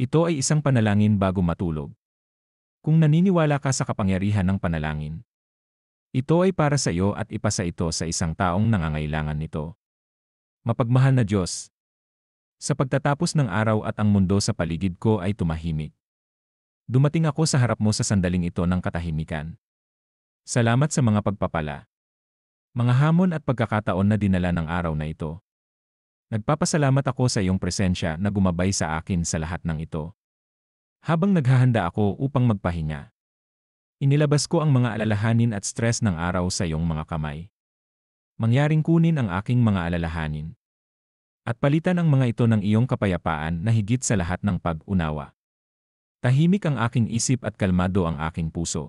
Ito ay isang panalangin bago matulog. Kung naniniwala ka sa kapangyarihan ng panalangin, ito ay para sa iyo at ipasa ito sa isang taong nangangailangan nito. Mapagmahal na Diyos, sa pagtatapos ng araw at ang mundo sa paligid ko ay tumahimik, dumating ako sa harap mo sa sandaling ito ng katahimikan. Salamat sa mga pagpapala, mga hamon at pagkakataon na dinala ng araw na ito. Nagpapasalamat ako sa iyong presensya na gumabay sa akin sa lahat ng ito. Habang naghahanda ako upang magpahinga, inilabas ko ang mga alalahanin at stress ng araw sa iyong mga kamay. Mangyaring kunin ang aking mga alalahanin at palitan ang mga ito ng iyong kapayapaan na higit sa lahat ng pag-unawa. Tahimik ang aking isip at kalmado ang aking puso.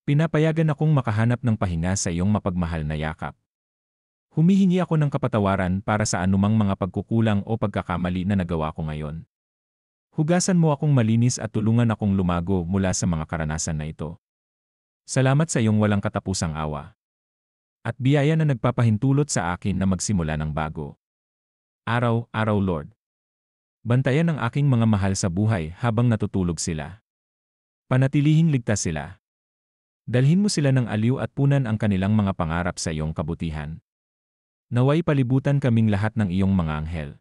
Pinapayagan akong makahanap ng pahinga sa iyong mapagmahal na yakap. Humihingi ako ng kapatawaran para sa anumang mga pagkukulang o pagkakamali na nagawa ko ngayon. Hugasan mo akong malinis at tulungan akong lumago mula sa mga karanasan na ito. Salamat sa iyong walang katapusang awa at biyaya na nagpapahintulot sa akin na magsimula ng bago. Araw-araw, Lord. Bantayan ang aking mga mahal sa buhay habang natutulog sila. Panatilihing ligtas sila. Dalhin mo sila ng aliw at punan ang kanilang mga pangarap sa iyong kabutihan. Naway palibutan kaming lahat ng iyong mga anghel.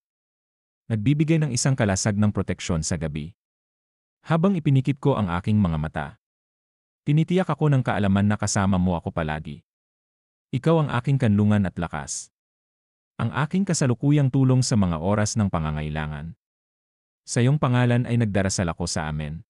Nagbibigay ng isang kalasag ng proteksyon sa gabi. Habang ipinikit ko ang aking mga mata, tinitiyak ako ng kaalaman na kasama mo ako palagi. Ikaw ang aking kanlungan at lakas. Ang aking kasalukuyang tulong sa mga oras ng pangangailangan. Sa iyong pangalan ay nagdarasal ako sa Amen.